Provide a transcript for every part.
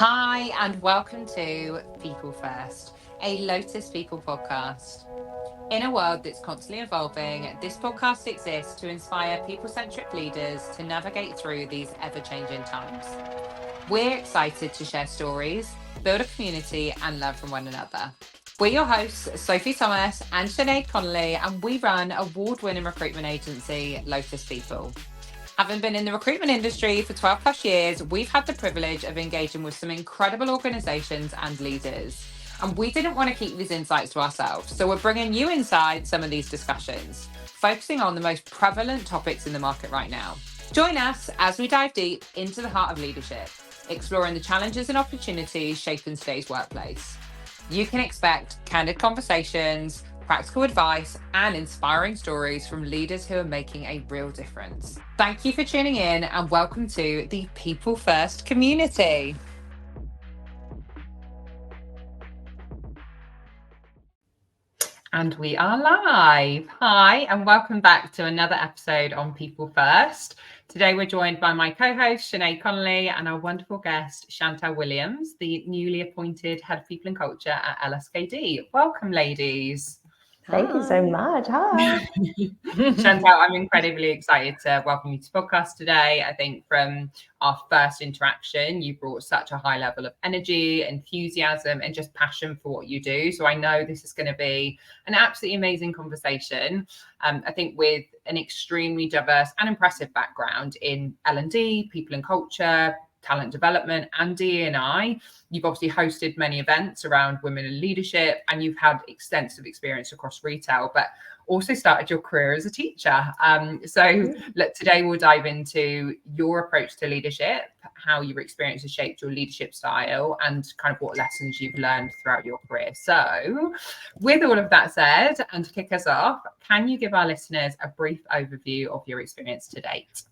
Hi, and welcome to People First, a Lotus People podcast. In a world that's constantly evolving, this podcast exists to inspire people-centric leaders to navigate through these ever-changing times. We're excited to share stories, build a community, and learn from one another. We're your hosts, Sophie Thomas and Sinead Connolly, and we run award-winning recruitment agency, Lotus People. Having been in the recruitment industry for 12 plus years, we've had the privilege of engaging with some incredible organisations and leaders. And we didn't want to keep these insights to ourselves. So we're bringing you inside some of these discussions, focusing on the most prevalent topics in the market right now. Join us as we dive deep into the heart of leadership, exploring the challenges and opportunities shaping today's workplace. You can expect candid conversations, practical advice, and inspiring stories from leaders who are making a real difference. Thank you for tuning in and welcome to the People First community. And we are live. Hi, and welcome back to another episode on People First. Today we're joined by my co-host, Sinead Connolly, and our wonderful guest, Chantelle Williams, the newly appointed Head of People and Culture at LSKD. Welcome, ladies. Thank you so much. Hi. Chantelle, I'm incredibly excited to welcome you to the podcast today. I think from our first interaction, you brought such a high level of energy, enthusiasm, and just passion for what you do. So I know this is going to be an absolutely amazing conversation. I think with an extremely diverse and impressive background in L&D, people and culture, talent development, and DE&I. You've obviously hosted many events around women in leadership, and you've had extensive experience across retail, but also started your career as a teacher. Today we'll dive into your approach to leadership, how your experience has shaped your leadership style, and kind of what lessons you've learned throughout your career. So with all of that said, and to kick us off, can you give our listeners a brief overview of your experience to date?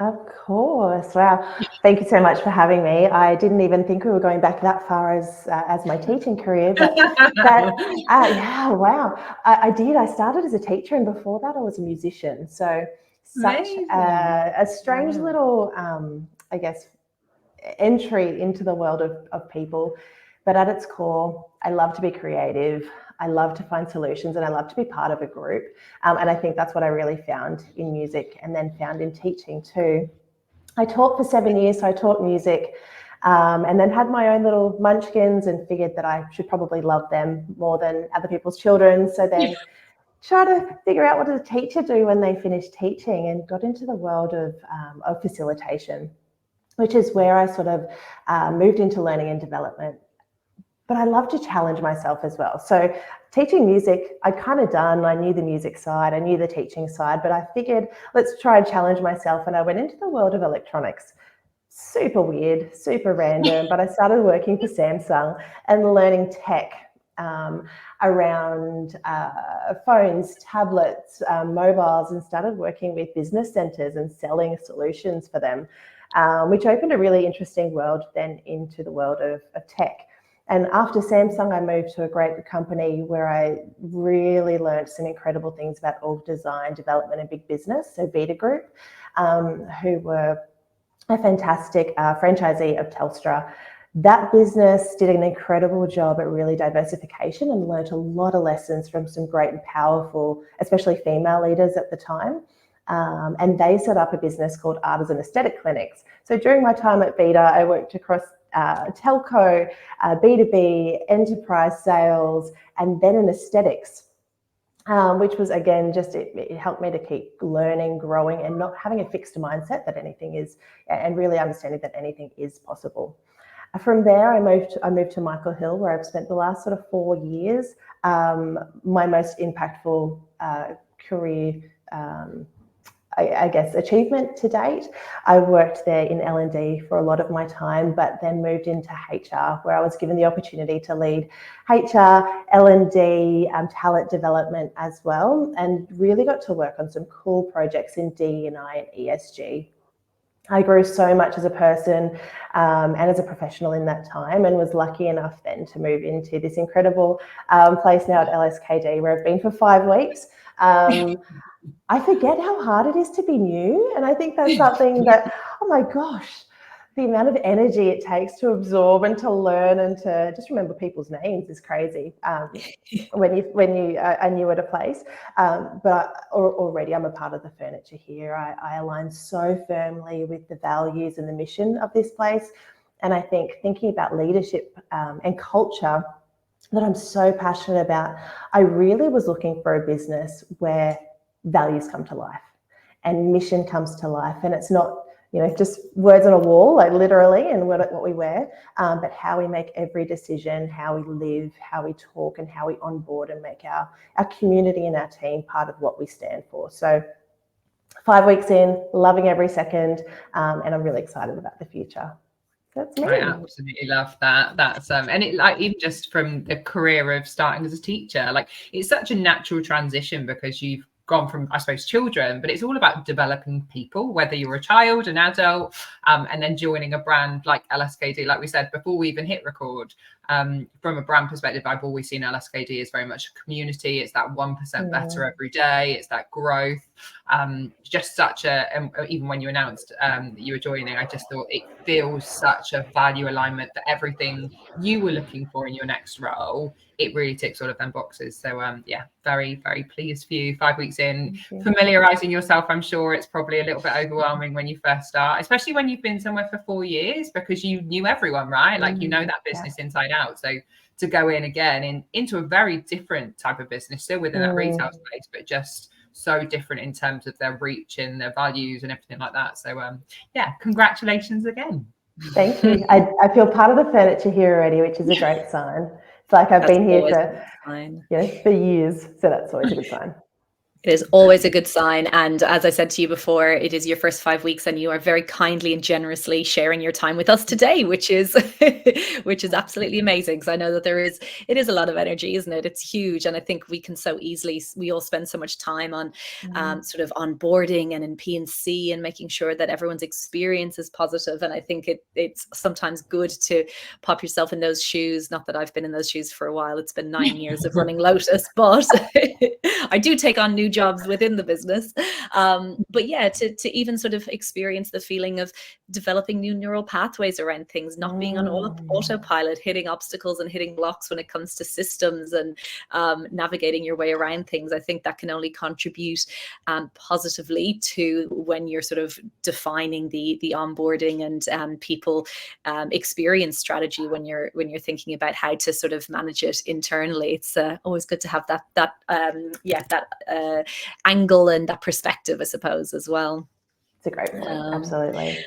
Of course. Wow. Thank you so much for having me. I didn't even think we were going back that far as my teaching career, but wow. I did. I started as a teacher, and before that I was a musician. So such a strange little, I guess, entry into the world of people. But at its core, I love to be creative. I love to find solutions, and I love to be part of a group. And I think that's what I really found in music, and then found in teaching too. I taught for 7 years, so I taught music, and then had my own little munchkins and figured that I should probably love them more than other people's children. So then try to figure out what does a teacher do when they finish teaching, and got into the world of facilitation, which is where I sort of moved into learning and development. But I love to challenge myself as well. So teaching music, I'd kind of done. I knew the music side, I knew the teaching side, but I figured let's try and challenge myself. And I went into the world of electronics. Super weird, super random, but I started working for Samsung and learning tech around phones, tablets, mobiles, and started working with business centers and selling solutions for them, which opened a really interesting world then into the world of tech. And after Samsung, I moved to a great company where I really learned some incredible things about org design, development, and big business. So Beta Group, who were a fantastic franchisee of Telstra. That business did an incredible job at really diversification, and learned a lot of lessons from some great and powerful, especially female leaders at the time. And they set up a business called Artisan Aesthetic Clinics. So during my time at Beta, I worked across telco, B2B, enterprise sales, and then in aesthetics, which was, again, just it helped me to keep learning, growing, and not having a fixed mindset that anything is, and really understanding that anything is possible. From there, I moved to Michael Hill, where I've spent the last sort of 4 years. My most impactful career I guess, achievement to date. I worked there in L&D for a lot of my time, but then moved into HR, where I was given the opportunity to lead HR, L&D, talent development as well, and really got to work on some cool projects in D&I and ESG. I grew so much as a person and as a professional in that time, and was lucky enough then to move into this incredible place now at LSKD, where I've been for 5 weeks. I forget how hard it is to be new. And I think that's something that, oh my gosh, the amount of energy it takes to absorb and to learn and to just remember people's names is crazy when you are new at a place. But already I'm a part of the furniture here. I align so firmly with the values and the mission of this place. And I think thinking about leadership and culture that I'm so passionate about, I really was looking for a business where values come to life and mission comes to life. And it's not, just words on a wall, like literally, and what we wear, but how we make every decision, how we live, how we talk, and how we onboard and make our community and our team part of what we stand for. So 5 weeks in, loving every second, and I'm really excited about the future. That's me. I absolutely love that. That's and it, like, even just from the career of starting as a teacher, like, it's such a natural transition because you've gone from, I suppose, children, but it's all about developing people, whether you're a child, an adult, and then joining a brand like LSKD. Like we said before we even hit record, from a brand perspective, I've always seen LSKD as very much a community. It's that 1% better every day. It's that growth. Just such a, even when you announced that you were joining, I just thought it feels such a value alignment that everything you were looking for in your next role, it really ticks all of them boxes. So yeah, very, very pleased for you. 5 weeks in, familiarizing yourself, I'm sure it's probably a little bit overwhelming when you first start, especially when you've been somewhere for 4 years, because you knew everyone, right? Like, you know that business inside out. So to go in again into a very different type of business, still within that retail space, but just so different in terms of their reach and their values and everything like that. So yeah, congratulations again. Thank you. I feel part of the furniture here already, which is a great sign. It's like I've been here for years, so that's always a good sign. It is always a good sign. And as I said to you before, it is your first 5 weeks and you are very kindly and generously sharing your time with us today, which is absolutely amazing. Because I know that it is a lot of energy, isn't it? It's huge. And I think we can so easily, we all spend so much time on sort of onboarding and in P&C and making sure that everyone's experience is positive. And I think it's sometimes good to pop yourself in those shoes. Not that I've been in those shoes for a while. It's been 9 years of running Lotus, but I do take on new jobs within the business. But yeah, to even sort of experience the feeling of developing new neural pathways around things, not being on autopilot, hitting obstacles and hitting blocks when it comes to systems and navigating your way around things. I think that can only contribute positively to when you're sort of defining the onboarding and people experience strategy when you're thinking about how to sort of manage it internally. It's always good to have that angle and that perspective, I suppose, as well. It's a great point. Absolutely.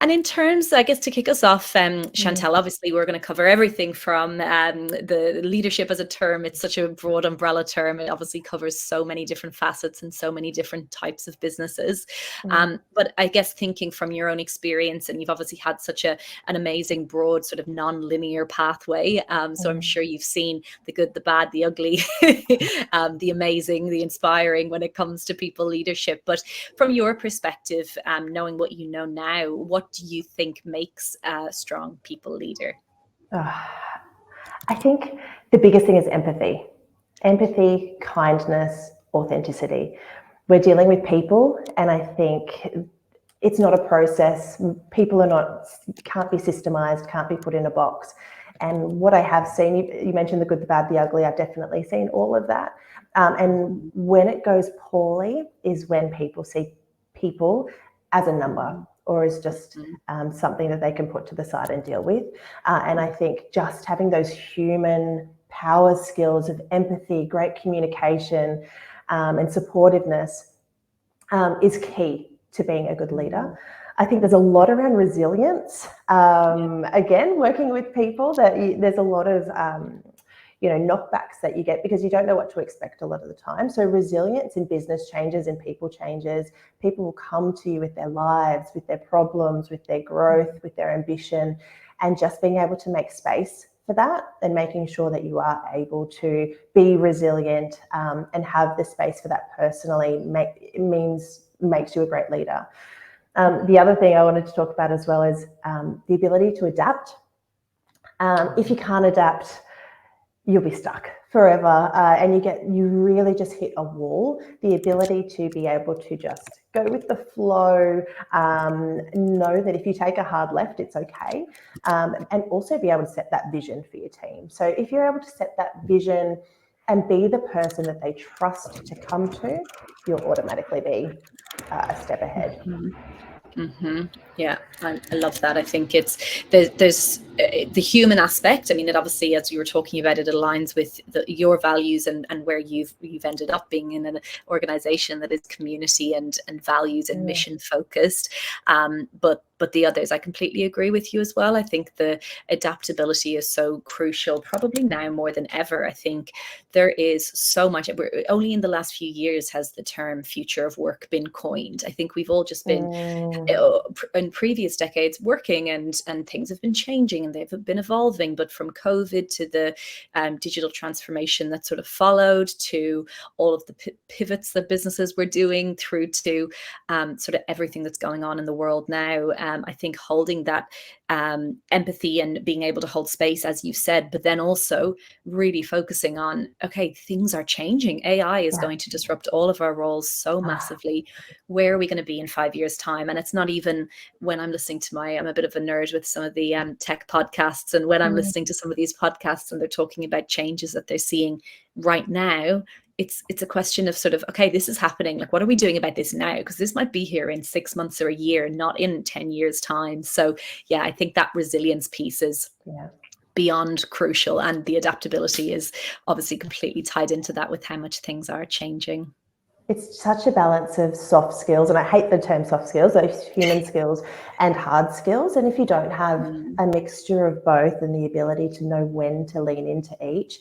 And in terms, I guess, to kick us off, Chantelle, obviously we're going to cover everything from the leadership as a term. It's such a broad umbrella term. It obviously covers so many different facets and so many different types of businesses. But I guess thinking from your own experience, and you've obviously had such an amazing, broad, sort of non-linear pathway. So I'm sure you've seen the good, the bad, the ugly, the amazing, the inspiring when it comes to people leadership. But from your perspective, knowing what you know now, what do you think makes a strong people leader? I think the biggest thing is empathy. Empathy, kindness, authenticity. We're dealing with people, and I think it's not a process. People can't be systemized, can't be put in a box. And what I have seen, you mentioned the good, the bad, the ugly, I've definitely seen all of that. And when it goes poorly is when people see people as a number, or is just something that they can put to the side and deal with. And I think just having those human power skills of empathy, great communication, and supportiveness is key to being a good leader. I think there's a lot around resilience. Again, working with people, there's a lot of knockbacks that you get because you don't know what to expect a lot of the time. So resilience in business changes and people changes. People will come to you with their lives, with their problems, with their growth, with their ambition, and just being able to make space for that and making sure that you are able to be resilient and have the space for that personally makes you a great leader. The other thing I wanted to talk about as well is the ability to adapt. If you can't adapt, you'll be stuck forever, and you really just hit a wall. The ability to be able to just go with the flow, know that if you take a hard left, it's okay, and also be able to set that vision for your team. So if you're able to set that vision and be the person that they trust to come to, you'll automatically be a step ahead. Yeah, I love that. I think there's the human aspect. I mean, it obviously, as you were talking about, it aligns with your values and where you've ended up being in an organization that is community and values and mission focused. But the others, I completely agree with you as well. I think the adaptability is so crucial, probably now more than ever. I think there is so much. Only in the last few years has the term future of work been coined. I think we've all just been in previous decades working, and things have been changing and they've been evolving. But from COVID to the digital transformation that sort of followed, to all of the pivots that businesses were doing, through to sort of everything that's going on in the world now, I think holding that empathy and being able to hold space, as you said, but then also really focusing on, okay, things are changing. AI is going to disrupt all of our roles so massively. Where are we going to be in 5 years' time? And it's not even when I'm listening to I'm a bit of a nerd with some of the tech podcasts, and when I'm listening to some of these podcasts and they're talking about changes that they're seeing right now, it's a question of sort of, okay, this is happening. Like, what are we doing about this now? Because this might be here in 6 months or a year, not in 10 years' time. So yeah, I think that resilience piece is beyond crucial, and the adaptability is obviously completely tied into that with how much things are changing. It's such a balance of soft skills, and I hate the term soft skills, those human skills and hard skills. And if you don't have a mixture of both and the ability to know when to lean into each,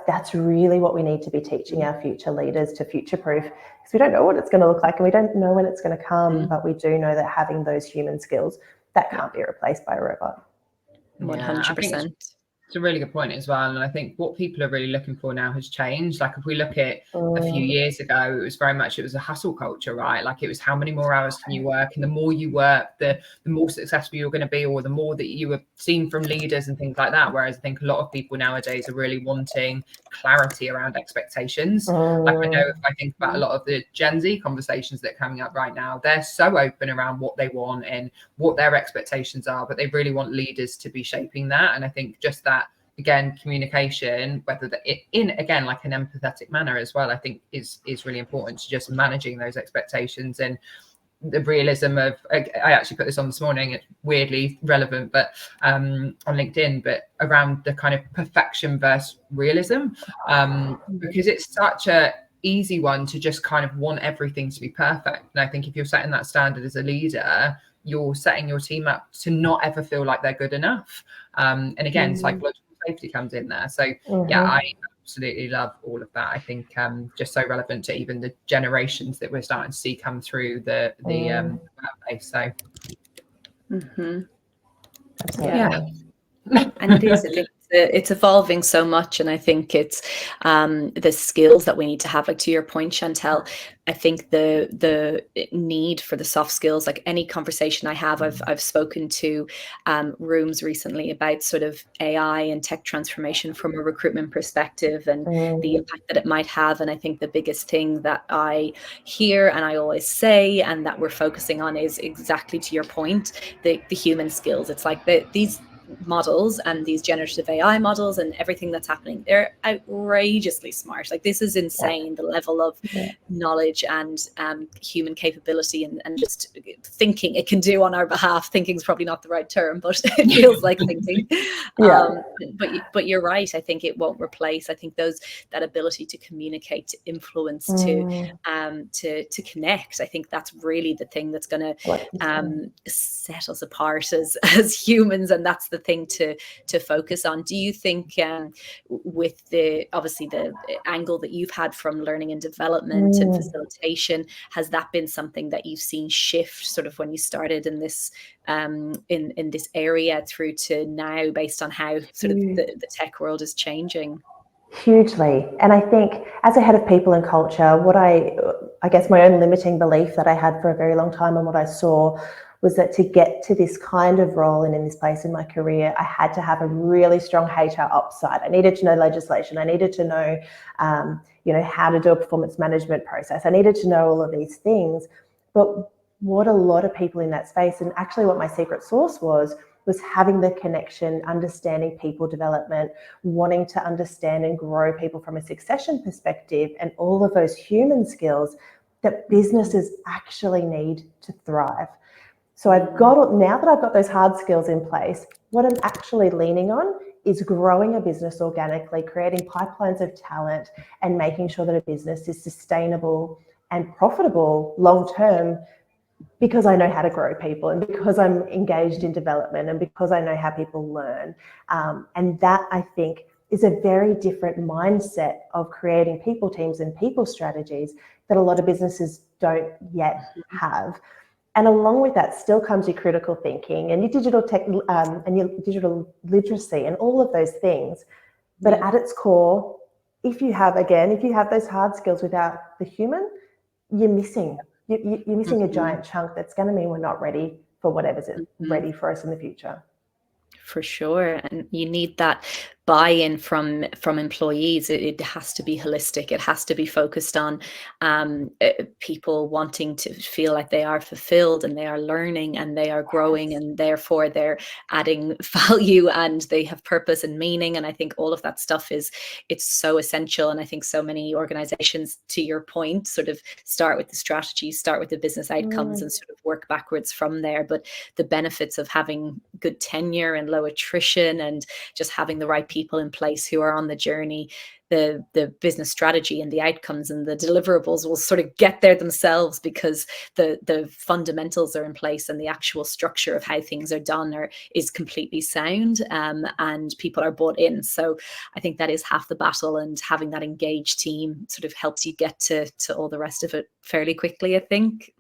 that's really what we need to be teaching our future leaders to future-proof, because we don't know what it's going to look like and we don't know when it's going to come, but we do know that having those human skills, that can't be replaced by a robot. 100%. It's a really good point as well. And I think what people are really looking for now has changed. Like, if we look at a few years ago, it was very much, it was a hustle culture, right? Like, it was how many more hours can you work? And the more you work, the more successful you're going to be, or the more that you were seen from leaders and things like that. Whereas I think a lot of people nowadays are really wanting clarity around expectations. Like, I know if I think about a lot of the Gen Z conversations that are coming up right now, they're so open around what they want and what their expectations are, but they really want leaders to be shaping that. And I think just that, again, communication, whether in again like an empathetic manner as well, I think is really important to just managing those expectations and the realism of. I actually put this on this morning. It's weirdly relevant, but on LinkedIn, but around the kind of perfection versus realism, because it's such a easy one to just kind of want everything to be perfect. And I think if you're setting that standard as a leader, you're setting your team up to not ever feel like they're good enough. And again, psychological safety comes in there. So yeah, I absolutely love all of that. I think just so relevant to even the generations that we're starting to see come through the workplace. So yeah. And it is, I think it's evolving so much, and I think it's the skills that we need to have. Like, to your point, Chantelle, I think the need for the soft skills, like any conversation I have, I've spoken to rooms recently about sort of AI and tech transformation from a recruitment perspective and the impact that it might have. And I think the biggest thing that I hear and I always say and that we're focusing on is exactly to your point, the human skills. It's like these models and these generative AI models and everything that's happening, they're outrageously smart. Like, this is insane, the level of knowledge and human capability and just thinking it can do on our behalf. Thinking is probably not the right term, but it feels like thinking. But you're right. I think it won't replace. I think that ability to communicate, to influence, to connect. I think that's really the thing that's going to set us apart as humans, and that's the thing to focus on. Do you think with obviously the angle that you've had from learning and development and facilitation, has that been something that you've seen shift sort of when you started in this in this area through to now, based on how sort of the tech world is changing? Hugely. And I think as a head of people and culture, what I guess my own limiting belief that I had for a very long time and what I saw was that to get to this kind of role and in this place in my career, I had to have a really strong HR ops side. I needed to know legislation. I needed to know, how to do a performance management process. I needed to know all of these things. But what a lot of people in that space, and actually what my secret sauce was having the connection, understanding people development, wanting to understand and grow people from a succession perspective, and all of those human skills that businesses actually need to thrive. So now that I've got those hard skills in place, what I'm actually leaning on is growing a business organically, creating pipelines of talent, and making sure that a business is sustainable and profitable long-term, because I know how to grow people, and because I'm engaged in development, and because I know how people learn. And that, I think, is a very different mindset of creating people teams and people strategies that a lot of businesses don't yet have. And along with that still comes your critical thinking and your digital tech and your digital literacy and all of those things. But at its core, if you have those hard skills without the human, you're missing a giant chunk that's going to mean we're not ready for whatever's ready for us in the future. For sure. And you need that buy-in from employees. It has to be holistic. It has to be focused on people wanting to feel like they are fulfilled and they are learning and they are growing, and therefore they're adding value and they have purpose and meaning. And I think all of that stuff it's so essential. And I think so many organizations, to your point, sort of start with the strategy, start with the business outcomes and sort of work backwards from there. But the benefits of having good tenure and low attrition and just having the right people in place who are on the journey, the business strategy and the outcomes and the deliverables will sort of get there themselves, because the fundamentals are in place and the actual structure of how things are done is completely sound, and people are bought in. So I think that is half the battle, and having that engaged team sort of helps you get to all the rest of it fairly quickly, I think.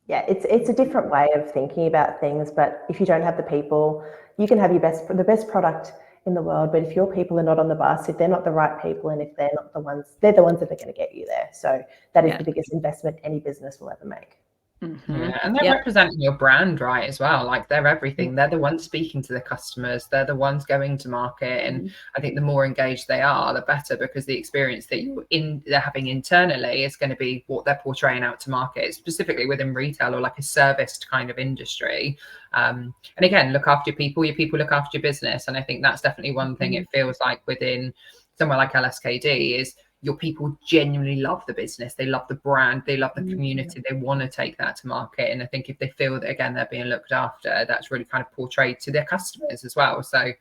Yeah, it's a different way of thinking about things, but if you don't have the people, you can have the best product in the world, but if your people are not on the bus, if they're not the right people, and if they're not the ones that are going to get you there. So that is the biggest investment any business will ever make. Yeah, and they're representing your brand, right, as well. Like, they're everything. They're the ones speaking to the customers. They're the ones going to market. And I think the more engaged they are, the better, because the experience that they're having internally is going to be what they're portraying out to market, specifically within retail or like a serviced kind of industry. And again, look after your people look after your business. And I think that's definitely one thing it feels like within somewhere like LSKD is your people genuinely love the business. They love the brand. They love the community. They want to take that to market. And I think if they feel that, again, they're being looked after, that's really kind of portrayed to their customers as well. So,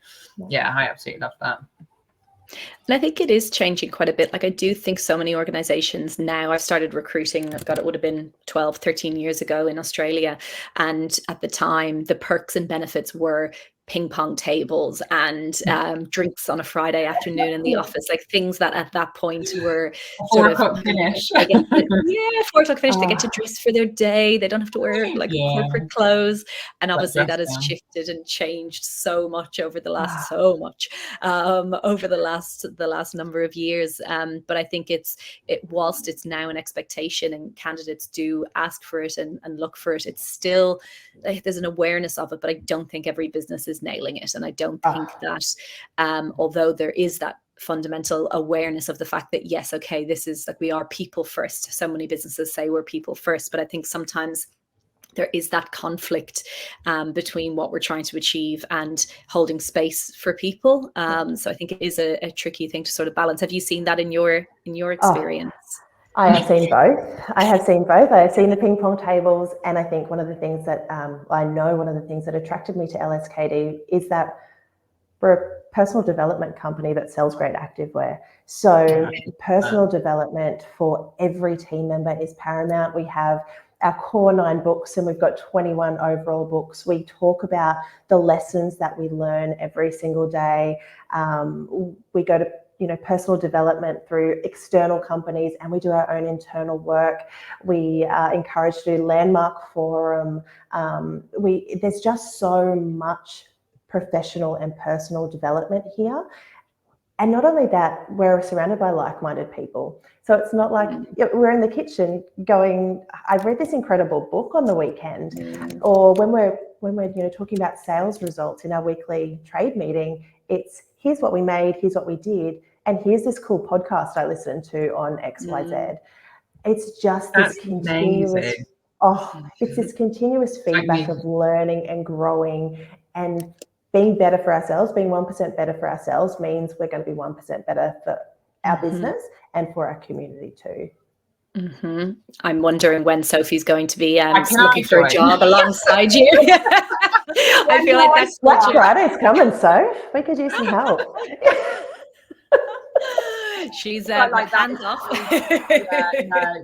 yeah, I absolutely love that. And I think it is changing quite a bit. Like, I do think so many organizations now, I've started recruiting, it would have been 12, 13 years ago in Australia. And at the time, the perks and benefits were ping pong tables and drinks on a Friday afternoon in the office, like things that at that point were 4 o'clock finish. 4 o'clock finish. They get to dress for their day. They don't have to wear corporate clothes. And obviously that has shifted and changed so much over the last the last number of years. But I think whilst it's now an expectation and candidates do ask for it and look for it, it's still, there's an awareness of it, but I don't think every business is nailing it. And I don't think that although there is that fundamental awareness of the fact that, yes, okay, this is like, we are people first. So many businesses say we're people first, but I think sometimes there is that conflict between what we're trying to achieve and holding space for people. So I think it is a tricky thing to sort of balance. Have you seen that in your experience? I have seen both. I have seen the ping pong tables, and I think one of the things that attracted me to LSKD is that we're a personal development company that sells great activewear. So personal development for every team member is paramount. We have our core 9 books, and we've got 21 overall books. We talk about the lessons that we learn every single day. We go to personal development through external companies, and we do our own internal work. We are encouraged to do landmark forum. There's just so much professional and personal development here. And not only that, we're surrounded by like-minded people. So it's not like we're in the kitchen going, I read this incredible book on the weekend, or when we're talking about sales results in our weekly trade meeting, it's here's what we made, here's what we did, and here's this cool podcast I listened to on XYZ. It's just this continuous, it's this continuous feedback of learning and growing and being better for ourselves. Being 1% better for ourselves means we're going to be 1% better for our business and for our community too. I'm wondering when Sophie's going to be looking for a job alongside you. I feel like that's Black Friday's coming, so we could use some help. She's like hands off.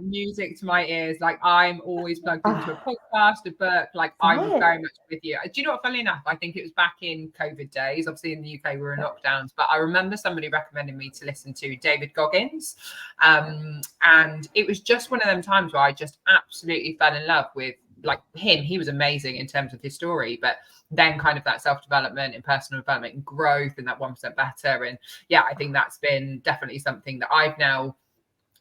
Music to my ears. Like I'm always plugged into a podcast, a book. Like I'm very much with you. Do you know what? Funnily enough, I think it was back in COVID days. Obviously, in the UK, we were in lockdowns, but I remember somebody recommending me to listen to David Goggins, and it was just one of them times where I just absolutely fell in love with like him. He was amazing in terms of his story, but then kind of that self-development and personal development and growth and that 1% better. And yeah, I think that's been definitely something that I've now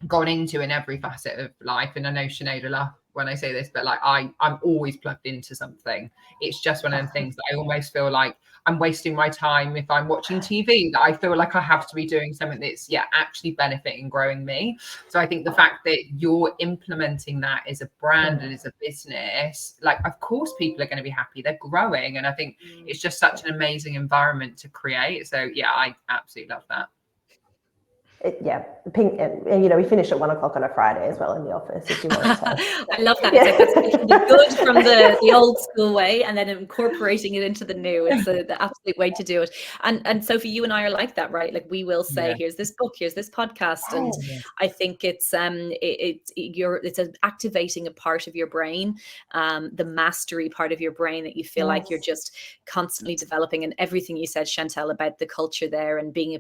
gone into in every facet of life. And I know Sinead will laugh when I say this, but like I'm always plugged into something. It's just one of the things that I almost feel like I'm wasting my time if I'm watching TV, that I feel like I have to be doing something that's actually benefiting, growing me. So I think the fact that you're implementing that as a brand and as a business, like of course people are going to be happy, they're growing. And I think it's just such an amazing environment to create. So yeah, I absolutely love that. Pink, and we finish at 1 o'clock on a Friday as well in the office. If you want to, I love that. It's like that's making the good from the old school way, and then incorporating it into the new. It's the absolute way to do it. And Sophie, you and I are like that, right? Like we will say, here's this book, here's this podcast, and I think it's activating a part of your brain, the mastery part of your brain that you feel like you're just constantly developing. And everything you said, Chantelle, about the culture there and being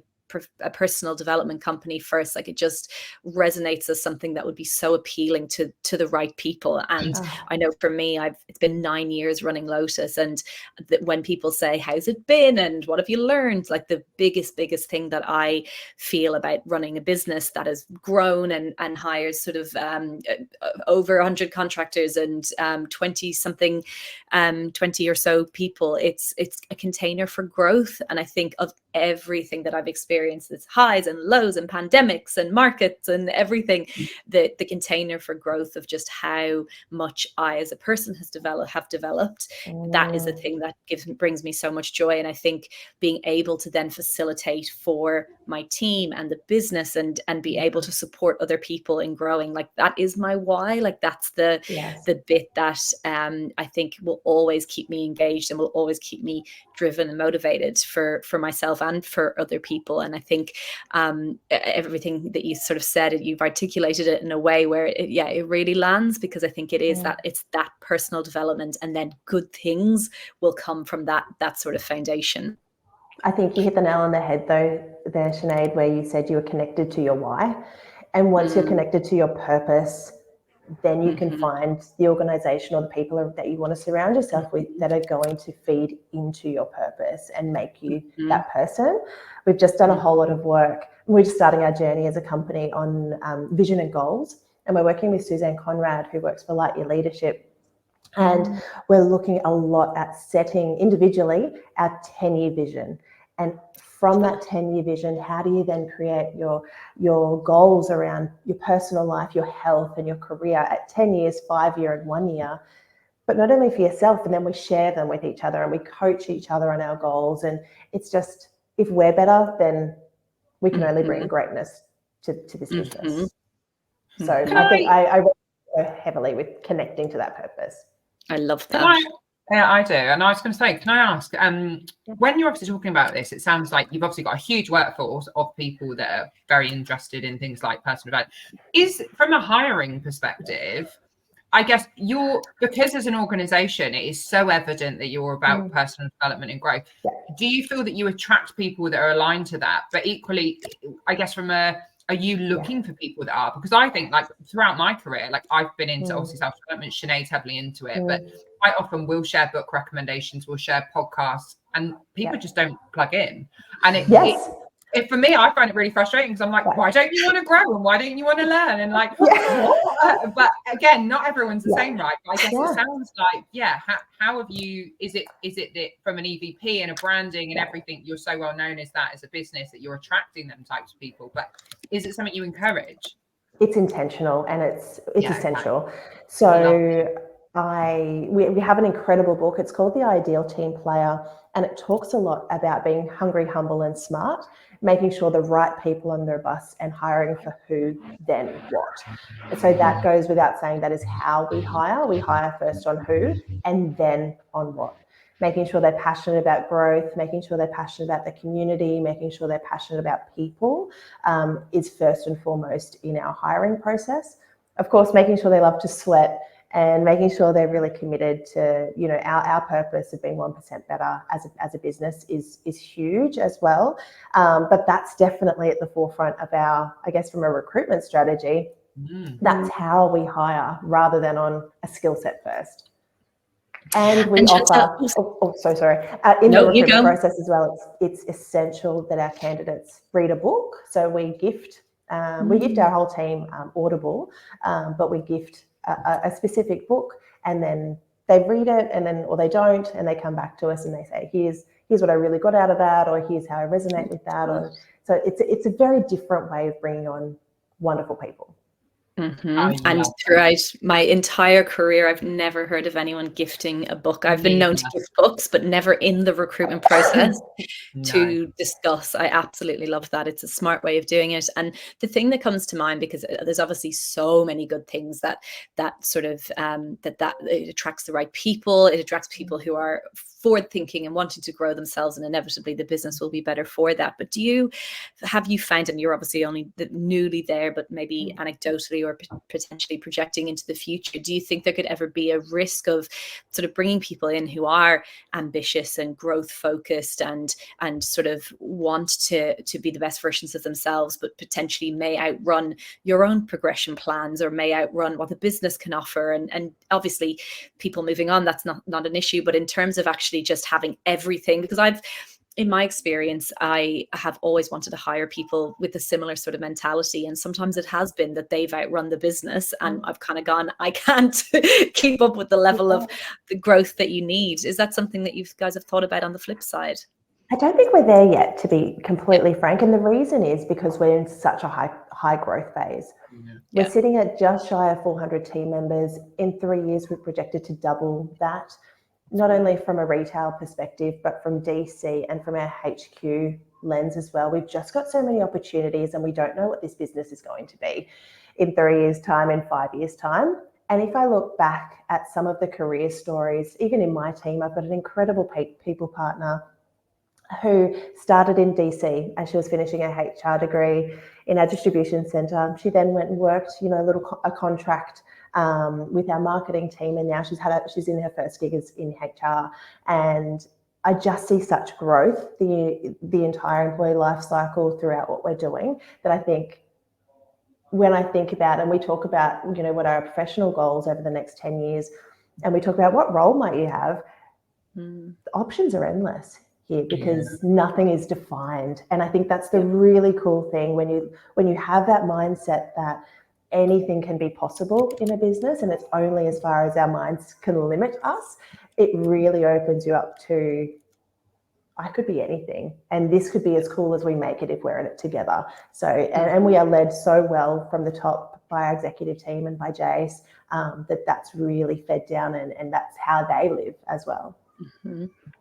a personal development company first, like it just resonates as something that would be so appealing to the right people. And I know for me, it's been 9 years running Lotus, and when people say how's it been and what have you learned, like the biggest thing that I feel about running a business that has grown and hires sort of over 100 contractors and 20 or so people, it's a container for growth. And I think of everything that I've experienced, its highs and lows and pandemics and markets and everything, the container for growth of just how much I as a person have developed, that is the thing that brings me so much joy. And I think being able to then facilitate for my team and the business and be able to support other people in growing, like that is my why. Like that's the bit that I think will always keep me engaged and will always keep me driven and motivated for myself and for other people. And I think everything that you sort of said, you've articulated it in a way where it really lands, because I think it is that it's that personal development, and then good things will come from that sort of foundation. I think you hit the nail on the head though there, Sinead, where you said you were connected to your why. And once you're connected to your purpose, then you can find the organization or the people that you want to surround yourself with that are going to feed into your purpose and make you that person. We've just done a whole lot of work. We're just starting our journey as a company on vision and goals. And we're working with Suzanne Conrad, who works for Light Year Leadership. And we're looking a lot at setting individually our 10-year vision. And from that 10-year vision, how do you then create your goals around your personal life, your health and your career at 10 years, 5 year and 1 year, but not only for yourself, and then we share them with each other and we coach each other on our goals. And it's just, if we're better, then we can only bring greatness to this business. So I think I work heavily with connecting to that purpose. I love that. Yeah, I do. And I was going to say, can I ask, when you're obviously talking about this, it sounds like you've obviously got a huge workforce of people that are very interested in things like personal development. Is, from a hiring perspective, I guess because as an organization, it is so evident that you're about personal development and growth. Yeah. Do you feel that you attract people that are aligned to that? But equally, I guess are you looking for people that are? Because I think, like, throughout my career, like I've been into obviously self-development, Sinead's heavily into it, but quite often we'll share book recommendations, we'll share podcasts, and people just don't plug in. And for me, I find it really frustrating because I'm like, why don't you want to grow and why don't you want to learn? And like, what? But again, not everyone's the same, right? But I guess it sounds like, how have you, is it that from an EVP and a branding and everything, you're so well known as that as a business that you're attracting them types of people, but is it something you encourage? It's intentional and it's essential. So we have an incredible book. It's called The Ideal Team Player, and it talks a lot about being hungry, humble, and smart, making sure the right people on their bus and hiring for who, then what. So that goes without saying. That is how we hire. We hire first on who and then on what. Making sure they're passionate about growth, making sure they're passionate about the community, making sure they're passionate about people is first and foremost in our hiring process. Of course, making sure they love to sweat and making sure they're really committed to, you know, our purpose of being 1% better as a business is huge as well. But that's definitely at the forefront of our, I guess, from a recruitment strategy. That's how we hire rather than on a skill set first. And we offer, in the recruitment process as well, it's essential that our candidates read a book. So we gift our whole team Audible, but we gift a specific book, and then they read it, and then, or they don't, and they come back to us and they say, here's what I really got out of that, or here's how I resonate with that. Or so it's a very different way of bringing on wonderful people. And throughout my entire career, I've never heard of anyone gifting a book. I've been known to gift books, but never in the recruitment process to discuss. I absolutely love that. It's a smart way of doing it. And the thing that comes to mind, because there's obviously so many good things that sort of that it attracts the right people. It attracts people who are forward thinking and wanting to grow themselves, and inevitably the business will be better for that. But have you found, and you're obviously only newly there, but maybe anecdotally or potentially projecting into the future, do you think there could ever be a risk of sort of bringing people in who are ambitious and growth focused and sort of want to be the best versions of themselves, but potentially may outrun your own progression plans or may outrun what the business can offer? And obviously people moving on, that's not an issue, but in terms of actually just having everything, because in my experience, I have always wanted to hire people with a similar sort of mentality. And sometimes it has been that they've outrun the business and I've kind of gone, I can't keep up with the level of the growth that you need. Is that something that you guys have thought about on the flip side? I don't think we're there yet, to be completely frank. And the reason is because we're in such a high growth phase. We're sitting at just shy of 400 team members. In 3 years, we're projected to double that. Not only from a retail perspective, but from DC and from our HQ lens as well. We've just got so many opportunities and we don't know what this business is going to be in 3 years' time, in 5 years' time. And if I look back at some of the career stories, even in my team, I've got an incredible people partner who started in DC and she was finishing a HR degree in our distribution centre. She then went and worked, a contract with our marketing team, and now she's in her first gig in HR. And I just see such growth the entire employee life cycle throughout what we're doing, that I think when I think about, and we talk about, what are our professional goals over the next 10 years, and we talk about what role might you have, the options are endless here because nothing is defined. And I think that's the really cool thing when you have that mindset that anything can be possible in a business and it's only as far as our minds can limit us. It really opens you up to, I could be anything, and this could be as cool as we make it if we're in it together. So, and we are led so well from the top by our executive team and by Jace, that's really fed down, and that's how they live as well.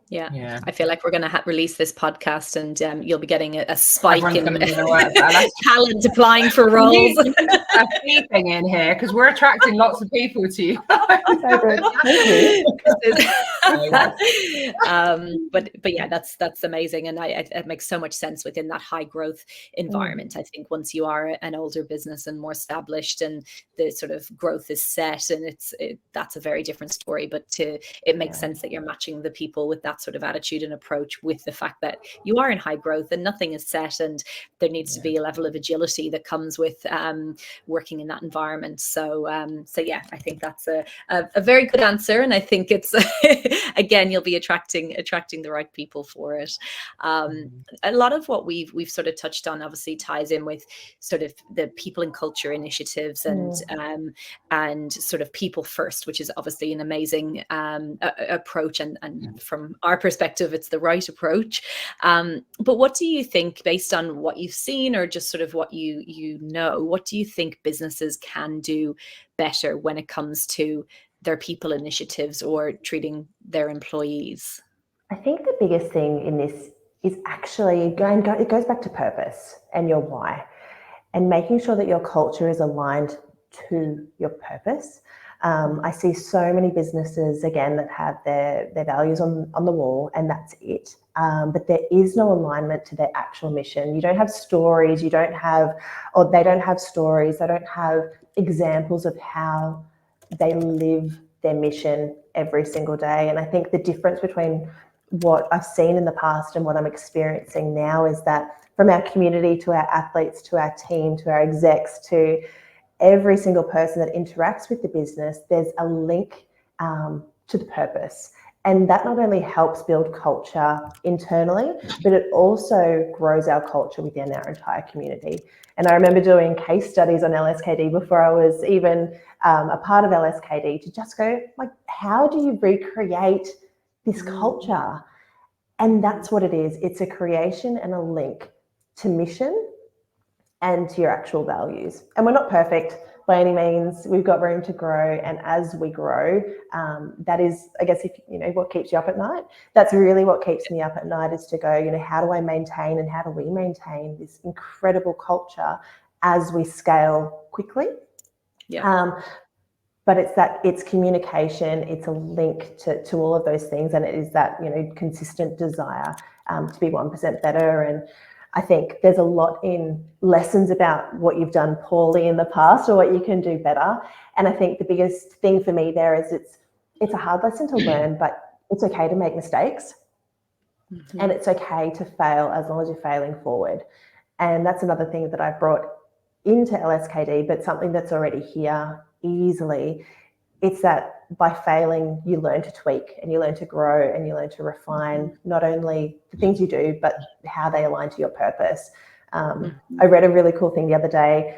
Yeah. I feel like we're going to release this podcast and you'll be getting a spike in talent applying for roles. A key thing in here because we're attracting lots of people to you. But yeah, that's amazing, and it makes so much sense within that high growth environment. I think once you are an older business and more established, and the sort of growth is set, and that's a very different story. But it makes sense that you're matching the people with that sort of attitude and approach, with the fact that you are in high growth and nothing is set, and there needs to be a level of agility that comes with working in that environment. So yeah, I think that's a very good answer, and I think it's again, you'll be attracting the right people for it. A lot of what we've sort of touched on obviously ties in with sort of the people and culture initiatives, and sort of people first, which is obviously an amazing approach, and from our perspective it's the right approach. But what do you think, based on what you've seen or just sort of what you know, what do you think businesses can do better when it comes to their people initiatives or treating their employees? I think the biggest thing in this is actually it goes back to purpose and your why, and making sure that your culture is aligned to your purpose. I see so many businesses, again, that have their values on the wall, and that's it. But there is no alignment to their actual mission. You don't have stories, they don't have stories, they don't have examples of how they live their mission every single day. And I think the difference between what I've seen in the past and what I'm experiencing now is that from our community to our athletes, to our team, to our execs, to every single person that interacts with the business, there's a link to the purpose. And that not only helps build culture internally, but it also grows our culture within our entire community. And I remember doing case studies on LSKD before I was even a part of LSKD, to just go, like, how do you recreate this culture? And that's what it is. It's a creation and a link to mission and to your actual values. And we're not perfect by any means. We've got room to grow. And as we grow, that is, I guess, if you know what keeps you up at night, that's really what keeps me up at night, is to go, you know, how do I maintain and how do we maintain this incredible culture as we scale quickly? But it's communication, it's a link to all of those things. And it is that, you know, consistent desire to be 1% better. And I think there's a lot in lessons about what you've done poorly in the past or what you can do better. And I think the biggest thing for me there is it's a hard lesson to learn, but it's okay to make mistakes. And it's okay to fail as long as you're failing forward. And that's another thing that I've brought into LSKD, but something that's already here easily. It's that by failing, you learn to tweak and you learn to grow and you learn to refine not only the things you do, but how they align to your purpose. I read a really cool thing the other day,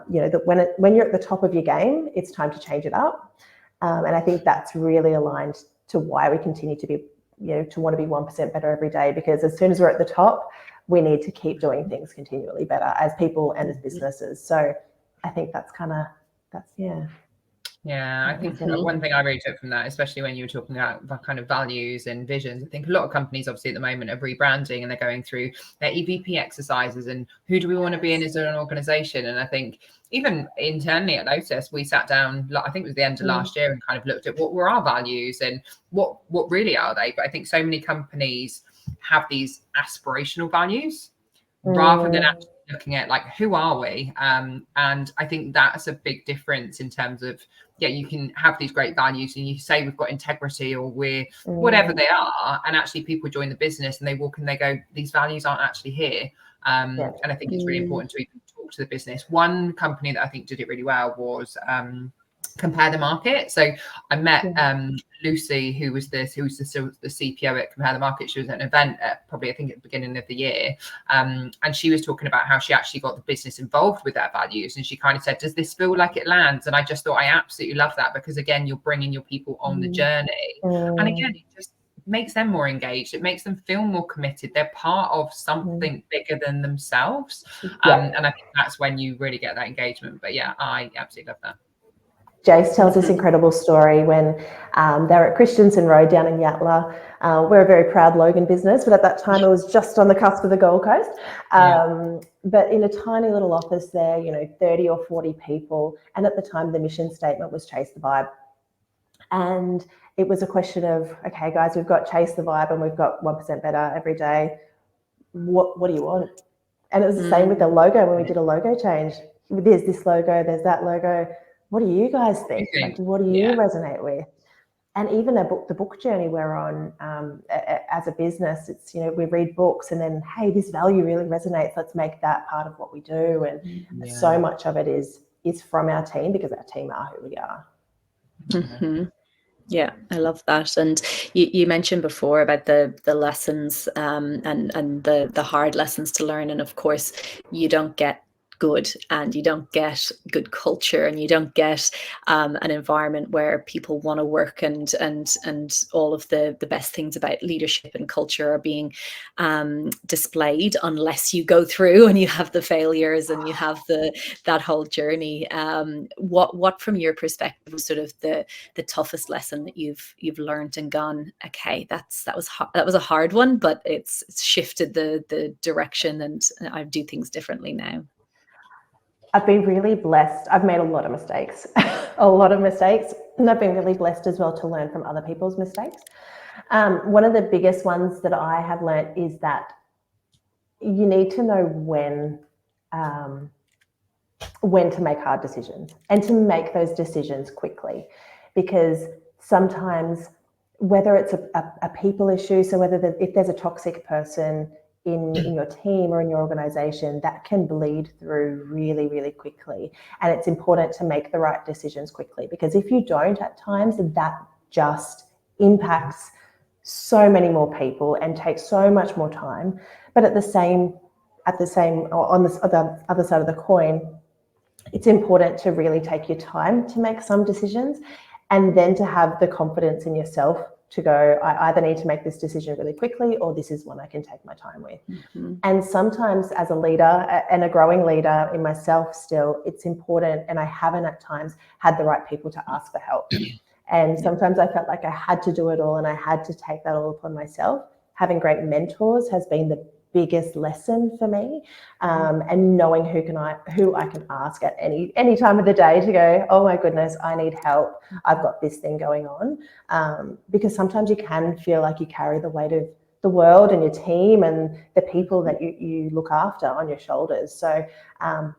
you know, that when you're at the top of your game, it's time to change it up. And I think that's really aligned to why we continue to be, you know, to want to be 1% better every day, because as soon as we're at the top, we need to keep doing things continually better as people and as businesses. So I think Yeah, I think one thing I really took from that, especially when you were talking about kind of values and visions, I think a lot of companies obviously at the moment are rebranding and they're going through their EVP exercises and who do we want to be in as an organization. And I think even internally at Lotus, we sat down, I think it was the end of last year, and kind of looked at what were our values and what really are they. But I think so many companies have these aspirational values rather than actually looking at, like, who are we? And I think that's a big difference in terms of, yeah, you can have these great values and you say we've got integrity or we're whatever they are, and actually people join the business and they walk and they go, these values aren't actually here. And I think it's really important to even talk to the business. One company that I think did it really well was Compare the Market. So I met Lucy, who was the CPO at Compare the Market. She was at an event probably, I think, at the beginning of the year, and she was talking about how she actually got the business involved with their values, and she kind of said, does this feel like it lands? And I just thought, I absolutely love that, because again, you're bringing your people on the journey, and again, it just makes them more engaged. It makes them feel more committed. They're part of something bigger than themselves, and I think that's when you really get that engagement. But yeah, I absolutely love that. Jace tells this incredible story when they're at Christensen Road down in Yatala. We're a very proud Logan business, but at that time it was just on the cusp of the Gold Coast. But in a tiny little office there, you know, 30 or 40 people. And at the time, the mission statement was Chase the Vibe. And it was a question of, okay, guys, we've got Chase the Vibe and we've got 1% better every day. What do you want? And it was the same with the logo when we did a logo change. There's this logo, there's that logo. What do you guys think? Like, what do you resonate with? And even the book journey we're on as a business, it's, we read books and then, hey, this value really resonates. Let's make that part of what we do. And so much of it is from our team, because our team are who we are. Mm-hmm. Yeah, I love that. And you mentioned before about the lessons and the hard lessons to learn. And of course, you don't get good, and you don't get good culture, and you don't get an environment where people want to work, and all of the best things about leadership and culture are being displayed, unless you go through and you have the failures and you have that whole journey. What from your perspective was sort of the toughest lesson that you've learned and gone, okay, that was a hard one, but it's shifted the direction, and I do things differently now? I've been really blessed. I've made a lot of mistakes, and I've been really blessed as well to learn from other people's mistakes. One of the biggest ones that I have learned is that you need to know when to make hard decisions, and to make those decisions quickly, because sometimes, whether it's a people issue, so if there's a toxic person in your team or in your organization, that can bleed through really, really quickly. And it's important to make the right decisions quickly, because if you don't, at times, that just impacts so many more people and takes so much more time. But on the other side of the coin, it's important to really take your time to make some decisions, and then to have the confidence in yourself to go, I either need to make this decision really quickly, or this is one I can take my time with. Mm-hmm. And sometimes, as a leader and a growing leader in myself still, it's important, and I haven't at times had the right people to ask for help. And sometimes I felt like I had to do it all, and I had to take that all upon myself. Having great mentors has been the biggest lesson for me, and knowing who I can ask at any time of the day to go, oh my goodness, I need help, I've got this thing going on, because sometimes you can feel like you carry the weight of the world and your team and the people that you look after on your shoulders. So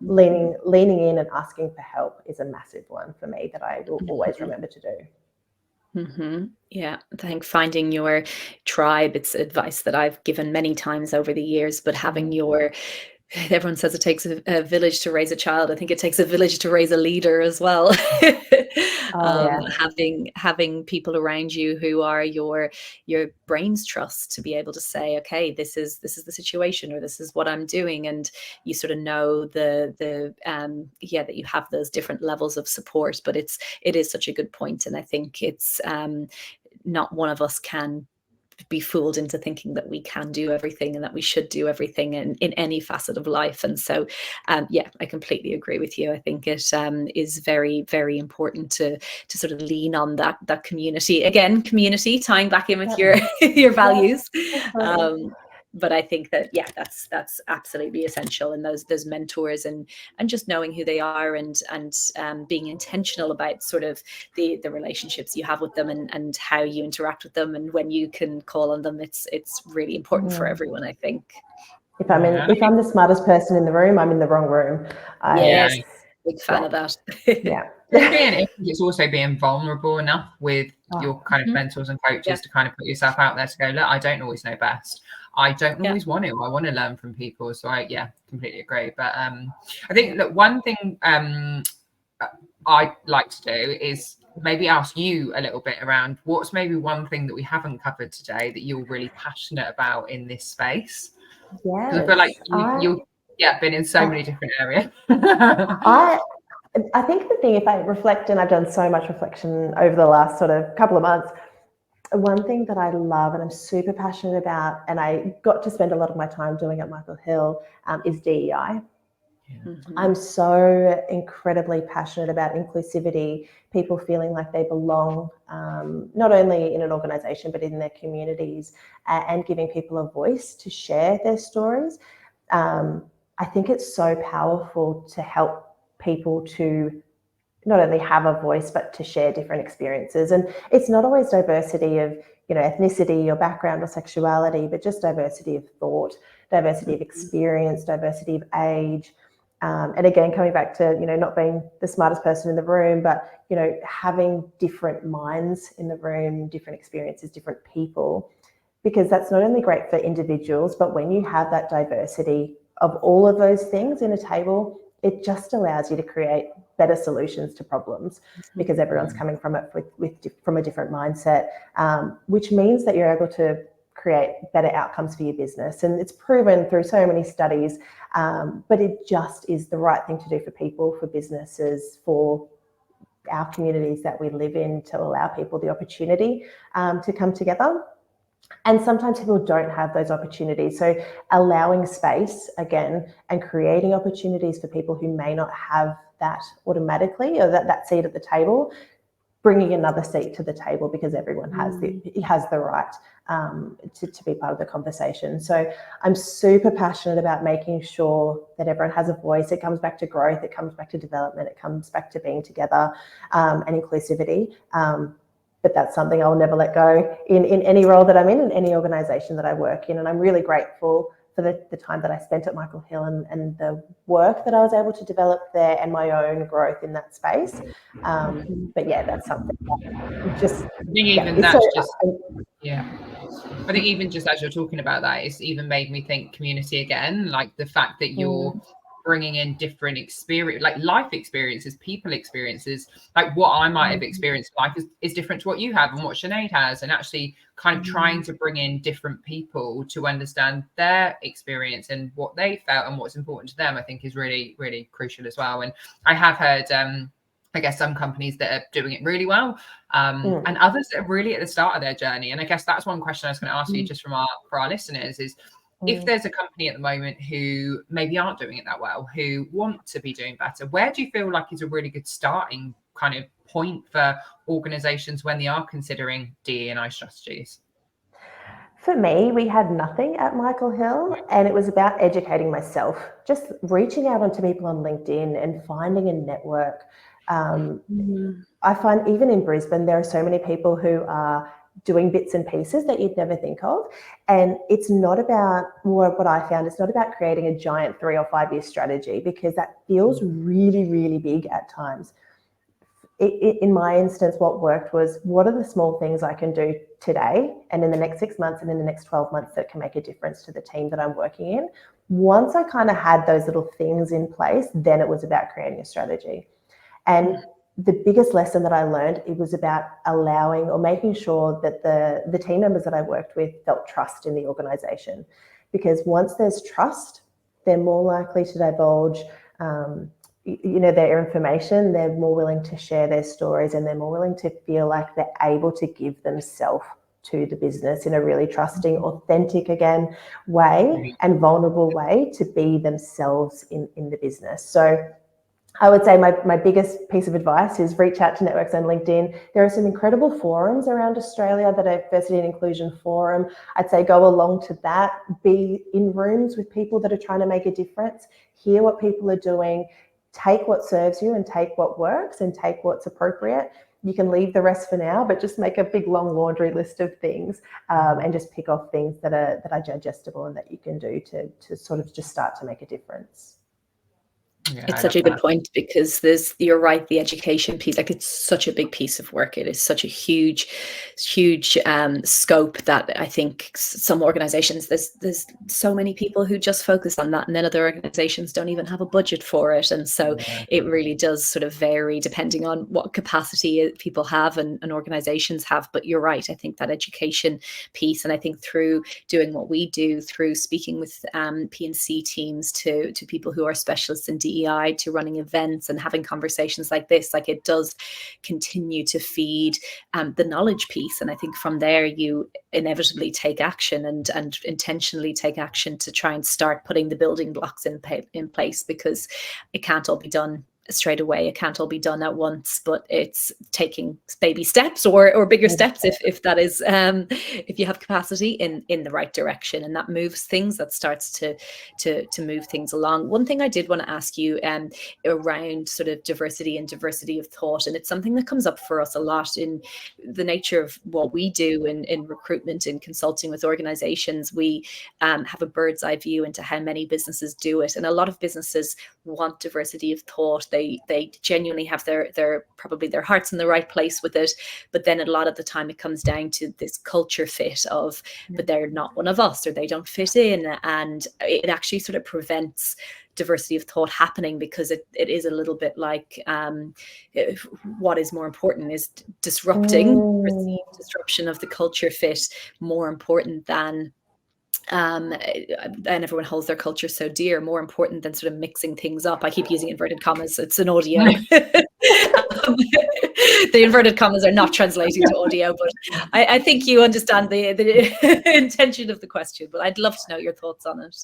leaning in and asking for help is a massive one for me that I will always remember to do. Mm-hmm. Yeah, I think finding your tribe, it's advice that I've given many times over the years, but having everyone says it takes a village to raise a child. I think it takes a village to raise a leader as well. Having people around you who are your brain's trust, to be able to say, okay, this is the situation, or this is what I'm doing, and you sort of know that you have those different levels of support. But it is such a good point, and I think it's not one of us can be fooled into thinking that we can do everything and that we should do everything in any facet of life. And so, I completely agree with you. I think it is very, very important to sort of lean on that community. Again, community, tying back in with your values. But I think that, that's absolutely essential. And those mentors and just knowing who they are and being intentional about sort of the relationships you have with them and how you interact with them and when you can call on them. It's really important for everyone, I think. If I'm the smartest person in the room, I'm in the wrong room. Big fan of that. It's also being vulnerable enough with your kind of mentors and coaches to kind of put yourself out there to go, look, I don't always know best. I don't always want to. I want to learn from people. So I completely agree. But I think that one thing I'd like to do is maybe ask you a little bit around what's maybe one thing that we haven't covered today that you're really passionate about in this space. Yes. I feel like you've been in so many different areas. I think the thing, if I reflect, and I've done so much reflection over the last sort of couple of months, one thing that I love and I'm super passionate about, and I got to spend a lot of my time doing at Michael Hill, is DEI. I'm so incredibly passionate about inclusivity, people feeling like they belong, not only in an organisation but in their communities, and giving people a voice to share their stories. I think it's so powerful to help people to not only have a voice but to share different experiences. And it's not always diversity of ethnicity or background or sexuality, but just diversity of thought, diversity of experience, diversity of age. And again, coming back to, not being the smartest person in the room, but, having different minds in the room, different experiences, different people, because that's not only great for individuals, but when you have that diversity of all of those things in a table, it just allows you to create better solutions to problems, because everyone's coming from it from a different mindset, which means that you're able to create better outcomes for your business. And it's proven through so many studies, but it just is the right thing to do for people, for businesses, for our communities that we live in, to allow people the opportunity to come together. And sometimes people don't have those opportunities. So allowing space again and creating opportunities for people who may not have that automatically, or that seat at the table, bringing another seat to the table, because everyone has the right to be part of the conversation. So I'm super passionate about making sure that everyone has a voice. It comes back to growth, it comes back to development, it comes back to being together, and inclusivity. But that's something I'll never let go in any role that I'm in any organisation that I work in. And I'm really grateful for the time that I spent at Michael Hill and the work that I was able to develop there, and my own growth in that space. But yeah, that's something that just, I think even I think even just as you're talking about that, it's even made me think community again, like the fact that you're bringing in different experience, like life experiences, people experiences, like what I might have experienced in life is different to what you have and what Sinead has, and actually kind of trying to bring in different people to understand their experience and what they felt and what's important to them, I think is really, really crucial as well. And I have heard, I guess, some companies that are doing it really well, and others that are really at the start of their journey. And I guess that's one question I was going to ask you just for our listeners is, if there's a company at the moment who maybe aren't doing it that well, who want to be doing better, where do you feel like is a really good starting kind of point for organizations when they are considering DE&I strategies? For me, we had nothing at Michael Hill, and it was about educating myself, just reaching out onto people on LinkedIn and finding a network. I find even in Brisbane, there are so many people who are doing bits and pieces that you'd never think of. And it's not about, what I found, it's not about creating a giant 3 or 5 year strategy, because that feels really, really big at times. In my instance, what worked was, what are the small things I can do today and in the next 6 months and in the next 12 months that can make a difference to the team that I'm working in? Once I kind of had those little things in place, then it was about creating a strategy. And the biggest lesson that I learned, it was about allowing or making sure that the team members that I worked with felt trust in the organisation, because once there's trust, they're more likely to divulge their information, they're more willing to share their stories, and they're more willing to feel like they're able to give themselves to the business in a really trusting, authentic way and vulnerable way to be themselves in the business. So I would say my biggest piece of advice is reach out to networks on LinkedIn. There are some incredible forums around Australia, that are Diversity and Inclusion Forum. I'd say go along to that, be in rooms with people that are trying to make a difference, hear what people are doing, take what serves you and take what works and take what's appropriate. You can leave the rest for now, but just make a big long laundry list of things, and just pick off things that are digestible and that you can do to sort of just start to make a difference. Yeah, it's such a good point, because you're right, the education piece, like, it's such a big piece of work. It is such a huge scope that I think some organizations, there's so many people who just focus on that, and then other organizations don't even have a budget for it. And so it really does sort of vary depending on what capacity people have and organizations have. But you're right, I think that education piece, and I think through doing what we do, through speaking with P&C teams to people who are specialists in DEI, to running events and having conversations like this, like, it does continue to feed the knowledge piece. And I think from there you inevitably take action and intentionally take action to try and start putting the building blocks in place, because it can't all be done straight away. It can't all be done at once, but it's taking baby steps or bigger steps if that is if you have capacity in the right direction, and that moves things, that starts to move things along. One thing I did want to ask you around sort of diversity and diversity of thought, and it's something that comes up for us a lot in the nature of what we do in recruitment and consulting with organizations. We have a bird's eye view into how many businesses do it, and a lot of businesses want diversity of thought. They genuinely have their probably their hearts in the right place with it, but then a lot of the time it comes down to this culture fit of, but they're not one of us, or they don't fit in, and it actually sort of prevents diversity of thought happening, because it is a little bit like what is more important is perceived disruption of the culture fit more important than and everyone holds their culture so dear, more important than sort of mixing things up. I keep using inverted commas, it's an audio. The inverted commas are not translating to audio, but I think you understand the intention of the question, but I'd love to know your thoughts on it.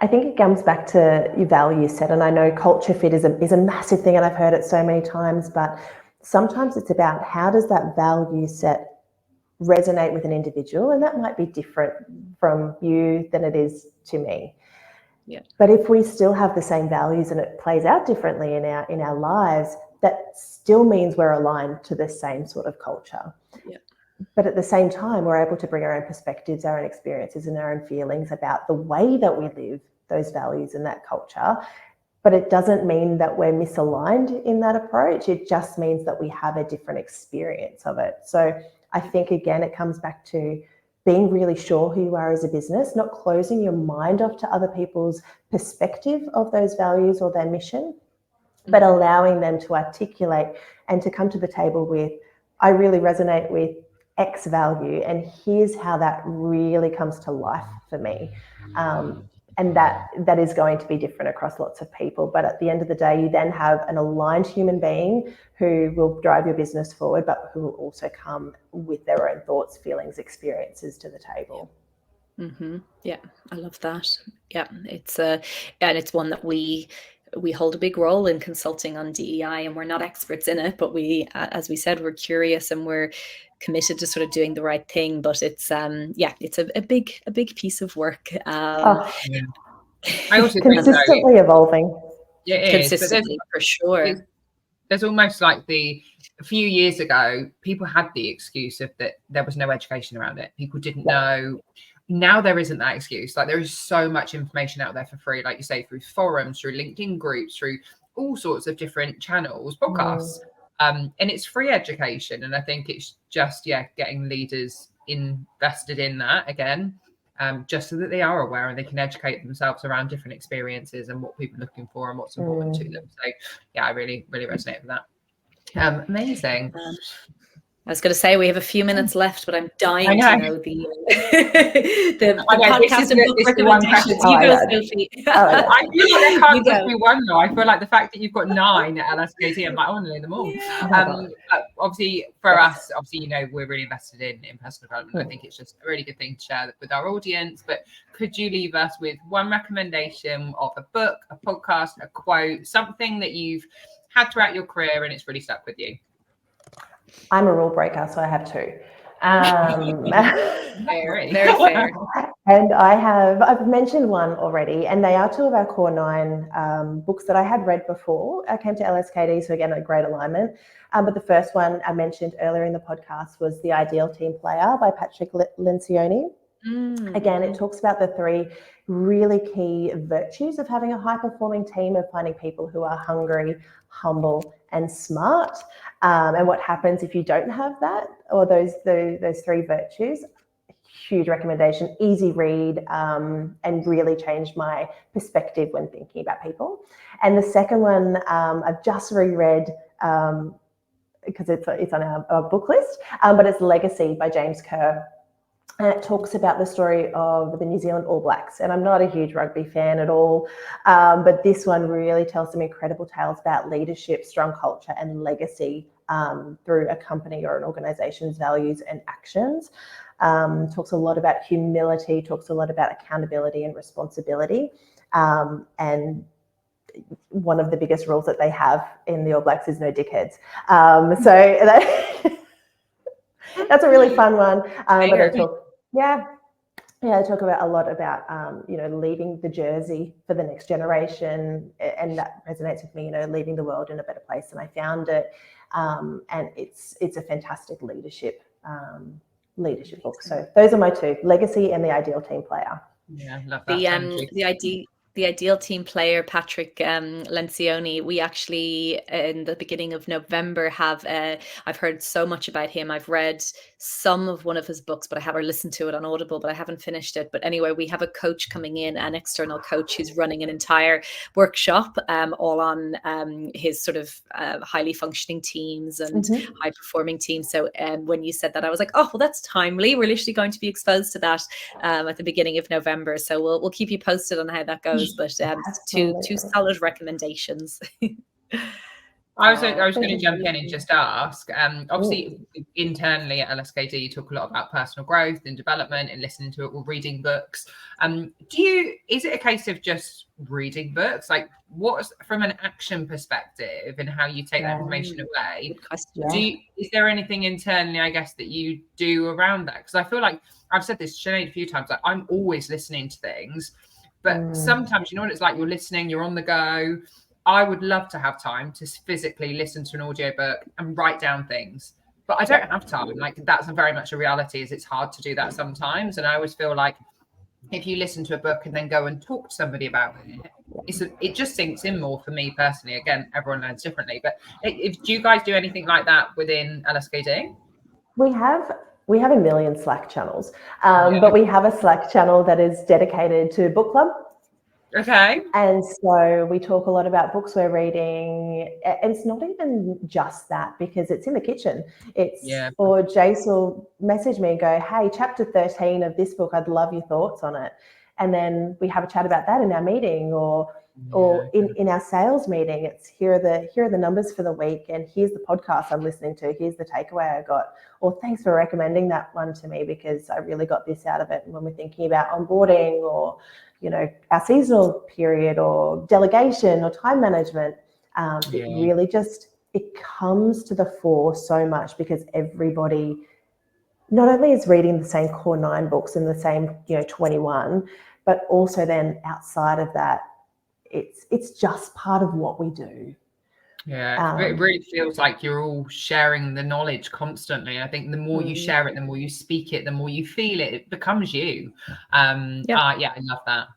I think it comes back to your value set, and I know culture fit is a massive thing, and I've heard it so many times, but sometimes it's about how does that value set resonate with an individual, and that might be different from you than it is to me. Yeah. But if we still have the same values and it plays out differently in our lives, that still means we're aligned to the same sort of culture. Yeah. But at the same time, we're able to bring our own perspectives, our own experiences, and our own feelings about the way that we live those values and that culture. But it doesn't mean that we're misaligned in that approach. It just means that we have a different experience of it. So I think, again, it comes back to being really sure who you are as a business, not closing your mind off to other people's perspective of those values or their mission, but allowing them to articulate and to come to the table with, I really resonate with X value, and here's how that really comes to life for me. And that is going to be different across lots of people. But at the end of the day, you then have an aligned human being who will drive your business forward, but who will also come with their own thoughts, feelings, experiences to the table. Mm-hmm. Yeah, I love that. Yeah, and it's one that we hold a big role in consulting on DEI, and we're not experts in it, but we, as we said, we're curious and we're committed to sort of doing the right thing. But it's it's a big piece of work. I also consistently think, evolving. Yeah, it is, consistently, for sure. There's almost like a few years ago, people had the excuse of that there was no education around it. People didn't know. Now there isn't that excuse. Like, there is so much information out there for free, like you say, through forums, through LinkedIn groups, through all sorts of different channels, podcasts, and it's free education. And I think it's just, getting leaders invested in that again, just so that they are aware and they can educate themselves around different experiences and what people are looking for and what's important to them. So I really, really resonate with that. Amazing. I was going to say we have a few minutes left, but I'm dying to know the podcast and book recommendations. You go, Sophie. I feel like there can't just be one though. I feel like the fact that you've got 9 at LSKD, I'm like, I want to know them all. But obviously for us, we're really invested in personal development. I think it's just a really good thing to share with our audience. But could you leave us with one recommendation of a book, a podcast, a quote, something that you've had throughout your career and it's really stuck with you? I'm a rule breaker, so I have 2. Very fair. And I've mentioned one already, and they are 2 of our core 9 books that I had read before I came to LSKD, so again, a great alignment. But the first one I mentioned earlier in the podcast was The Ideal Team Player by Patrick Lencioni. Again, it talks about the 3 really key virtues of having a high-performing team, of finding people who are hungry, humble, and smart. And what happens if you don't have that, or those 3 virtues. Huge recommendation, easy read, and really changed my perspective when thinking about people. And the second one I've just reread because it's on our book list, but it's Legacy by James Kerr. And it talks about the story of the New Zealand All Blacks. And I'm not a huge rugby fan at all, but this one really tells some incredible tales about leadership, strong culture, and legacy through a company or an organization's values and actions. Talks a lot about humility, talks a lot about accountability and responsibility. And one of the biggest rules that they have in the All Blacks is no dickheads. So that's a really fun one. But they talk, they talk about a lot about, leaving the jersey for the next generation. And that resonates with me, leaving the world in a better place than I found it. And it's a fantastic leadership book. So those are my two, Legacy and The Ideal Team Player. Yeah, love that. The Ideal Team Player, Patrick Lencioni, we actually, in the beginning of November, I've heard so much about him. I've read some of one of his books, but I haven't listened to it on Audible, but I haven't finished it. But anyway, we have a coach coming in, an external coach who's running an entire workshop all on his sort of highly functioning teams and high performing teams. So when you said that, I was like, oh, well, that's timely. We're literally going to be exposed to that at the beginning of November. So we'll keep you posted on how that goes. But two solid recommendations. I was going to jump in and just ask, obviously internally at LSKD, you talk a lot about personal growth and development and listening to it or reading books. Is it a case of just reading books? Like, what's from an action perspective and how you take that information away? Is there anything internally, I guess, that you do around that? Because I feel like I've said this to Sinead a few times, like I'm always listening to things. But sometimes, what it's like, you're listening, you're on the go. I would love to have time to physically listen to an audiobook and write down things, but I don't have time. Like, that's very much a reality, is it's hard to do that sometimes. And I always feel like if you listen to a book and then go and talk to somebody about it, it just sinks in more for me personally. Again, everyone learns differently. But do you guys do anything like that within LSKD? We have a million Slack channels, but we have a Slack channel that is dedicated to book club. Okay. And so we talk a lot about books we're reading. And it's not even just that, because it's in the kitchen. Or Jace will message me and go, hey, chapter 13 of this book, I'd love your thoughts on it. And then we have a chat about that in our meeting, or in our sales meeting. It's here are the numbers for the week, and here's the podcast I'm listening to. Here's the takeaway I got. Or thanks for recommending that one to me, because I really got this out of it. And when we're thinking about onboarding, or our seasonal period, or delegation, or time management, it really it comes to the fore so much, because everybody not only is reading the same core 9 books and the same 21, but also then outside of that, it's just part of what we do. Yeah, it really feels like you're all sharing the knowledge constantly. I think the more you share it, the more you speak it, the more you feel it, it becomes you. I love that.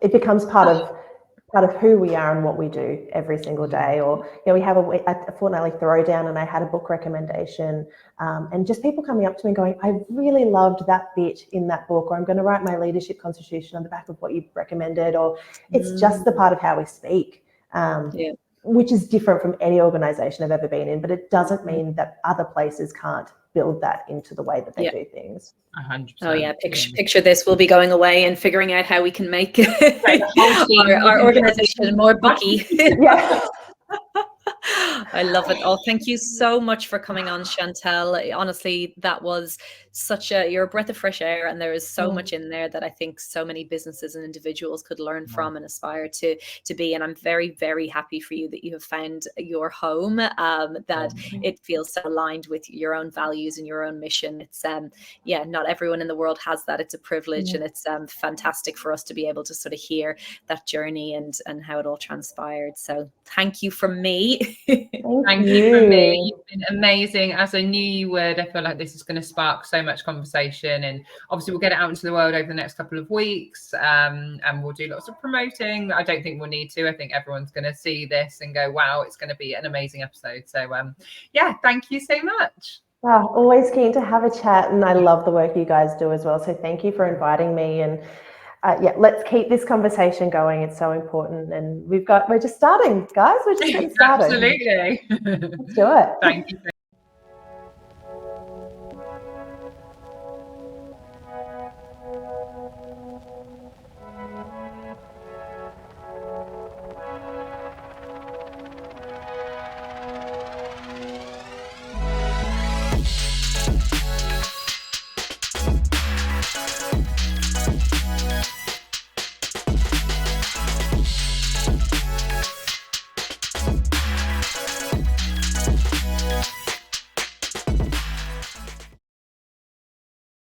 It becomes part of who we are and what we do every single day. Or we have a fortnightly throwdown, and I had a book recommendation, and just people coming up to me going, I really loved that bit in that book, or I'm going to write my leadership constitution on the back of what you recommended. Or it's just the part of how we speak. Which is different from any organization I've ever been in, but it doesn't mean that other places can't build that into the way that they do things. 100%. Oh yeah, picture this. We'll be going away and figuring out how we can make our organization more booky. I love it. Oh, thank you so much for coming on, Chantelle. Honestly, that was you're a breath of fresh air, and there is so much in there that I think so many businesses and individuals could learn from and aspire to be. And I'm very, very happy for you that you have found your home, that it feels so aligned with your own values and your own mission. It's not everyone in the world has that. It's a privilege, and it's fantastic for us to be able to sort of hear that journey and how it all transpired. So thank you from me. Thank you from me. You've been amazing, as I knew you would. I feel like this is going to spark so much conversation, and obviously we'll get it out into the world over the next couple of weeks, and we'll do lots of promoting. I don't think we'll need to. I think everyone's going to see this and go, wow, it's going to be an amazing episode. So thank you so much. Oh, always keen to have a chat, and I love the work you guys do as well. So thank you for inviting me, and let's keep this conversation going. It's so important, and we're just starting, guys. We're just getting started. Absolutely. Let's do it. Thank you so